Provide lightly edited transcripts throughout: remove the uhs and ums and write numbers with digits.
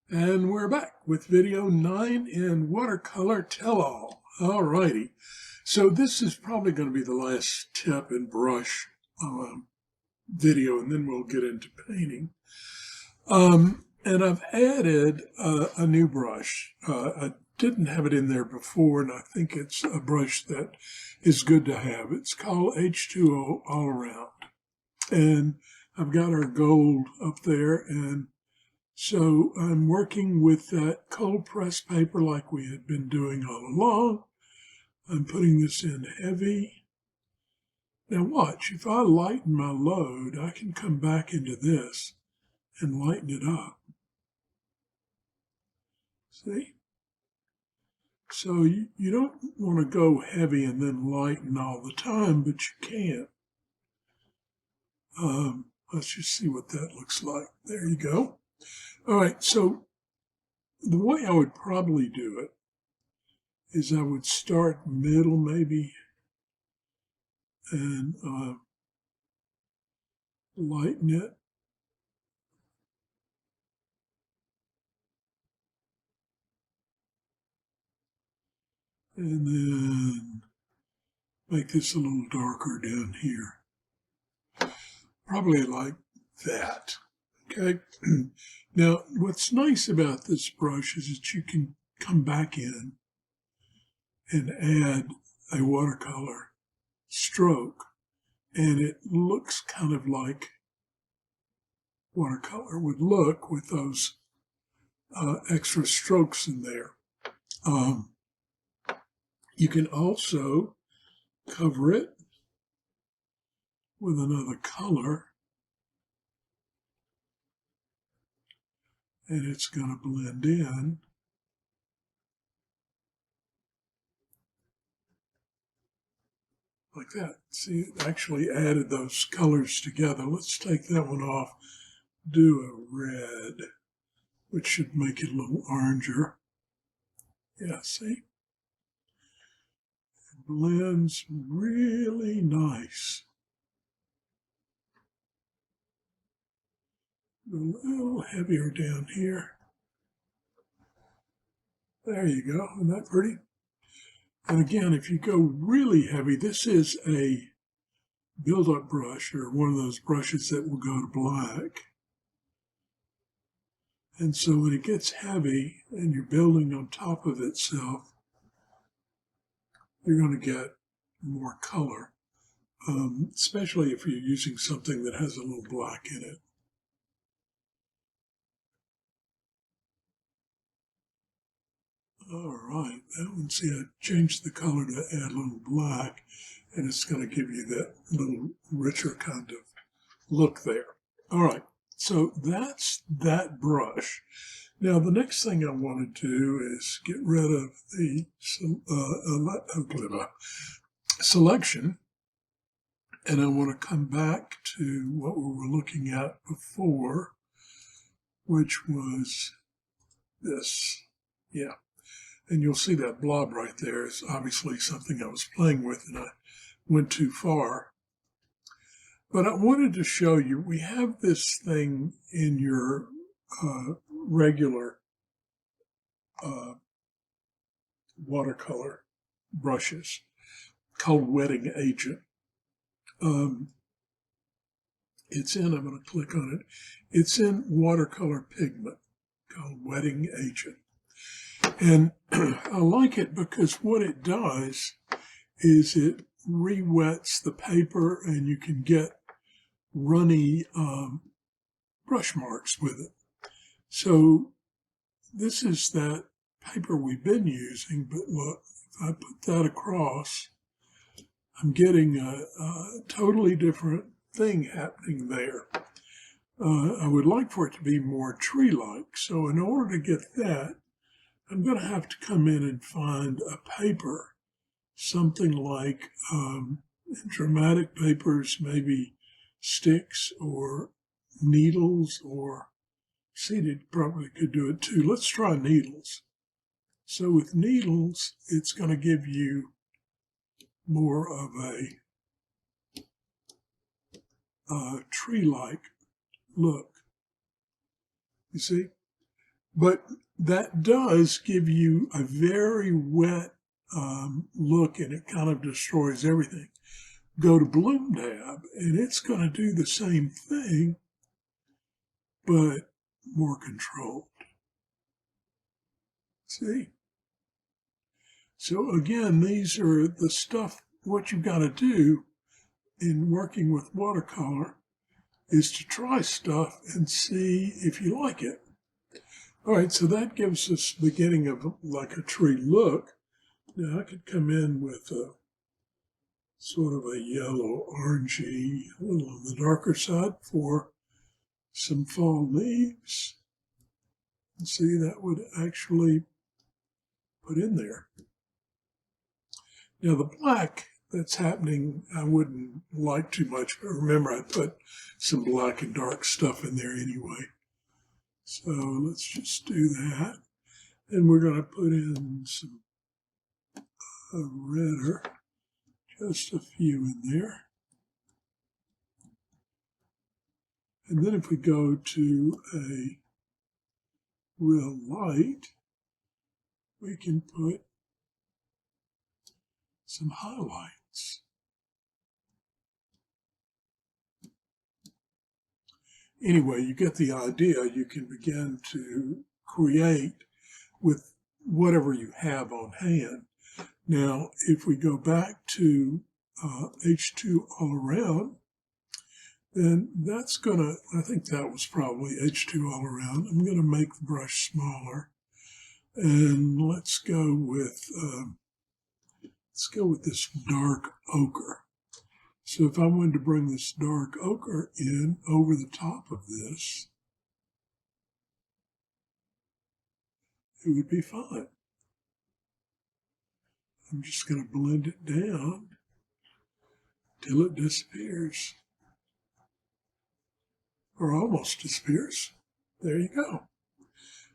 And we're back with video 9 in Watercolor Tell-All. Alrighty, so this is probably going to be the last tip in brush video, and then we'll get into painting. And I've added a new brush. I didn't have it in there before, and I think it's a brush that is good to have. It's called H2O All Around. And I've got our gold up there, and so I'm working with that cold press paper like we had been doing all along. I'm putting this in heavy. Now watch, if I lighten my load, I can come back into this and lighten it up. See? So you don't want to go heavy and then lighten all the time, but you can. Let's just see what that looks like. There you go. All right, so the way I would probably do it is I would start middle maybe and lighten it. And then make this a little darker down here. Probably like that, okay? Now, what's nice about this brush is that you can come back in and add a watercolor stroke, and it looks kind of like watercolor would look with those extra strokes in there. You can also cover it with another color, and it's going to blend in. Like that. See, it actually added those colors together. Let's take that one off, do a red, which should make it a little oranger. Yeah, see? It blends really nice. A little heavier down here. There you go. Isn't that pretty? And again, if you go really heavy, this is a build-up brush, or one of those brushes that will go to black. And so when it gets heavy and you're building on top of itself, you're going to get more color, especially if you're using something that has a little black in it. All right, that one, see, I changed the color to add a little black, and it's going to give you that little richer kind of look there. All right, so that's that brush. Now, the next thing I want to do is get rid of the selection, and I want to come back to what we were looking at before, which was this. Yeah. And you'll see that blob right there is obviously something I was playing with, and I went too far. But I wanted to show you, we have this thing in your regular watercolor brushes called wetting agent. It's in, I'm going to click on it, it's in watercolor pigment called wetting agent. And I like it because what it does is it re-wets the paper, and you can get runny brush marks with it. So this is that paper we've been using, but look, if I put that across, I'm getting a totally different thing happening there. I would like for it to be more tree-like, so in order to get that, I'm going to have to come in and find a paper, something like dramatic papers, maybe sticks or needles, or seeded probably could do it too. Let's try needles. So with needles, it's going to give you more of a tree-like look. You see? But that does give you a very wet look, and it kind of destroys everything. Go to Bloom tab, and it's going to do the same thing, but more controlled. See? So again, these are the stuff, what you've got to do in working with watercolor is to try stuff and see if you like it. All right, so that gives us the beginning of like a tree look. Now I could come in with a sort of a yellow, orangey, a little on the darker side for some fall leaves. And see, that would actually put in there. Now the black that's happening, I wouldn't like too much, but remember I put some black and dark stuff in there anyway. So let's just do that. And we're going to put in some redder, just a few in there. And then if we go to a real light, we can put some highlights. Anyway, you get the idea. You can begin to create with whatever you have on hand. Now, if we go back to H2 all around, then that's going to, I think that was probably H2 all around. I'm going to make the brush smaller. And let's go with this dark ochre. So if I wanted to bring this dark ochre in over the top of this, it would be fine. I'm just going to blend it down till it disappears. Or almost disappears. There you go.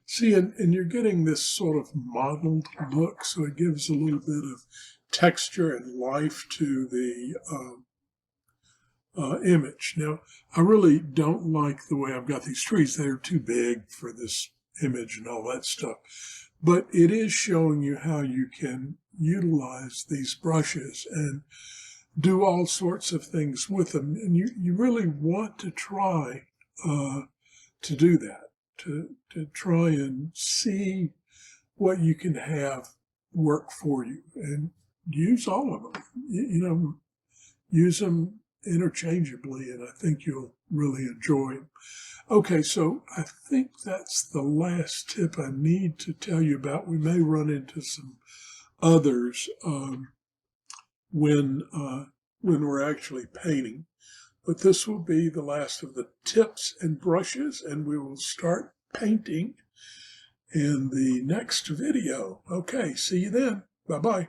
See, and you're getting this sort of mottled look, so it gives a little bit of texture and life to the image. Now, I really don't like the way I've got these trees. They're too big for this image and all that stuff. But it is showing you how you can utilize these brushes and do all sorts of things with them. And you really want to try to do that, to try and see what you can have work for you and use all of them. You know, use them interchangeably, and I think you'll really enjoy them. Okay, so I think that's the last tip I need to tell you about. We may run into some others when we're actually painting, but this will be the last of the tips and brushes, and we will start painting in the next video. Okay, see you then. Bye-bye.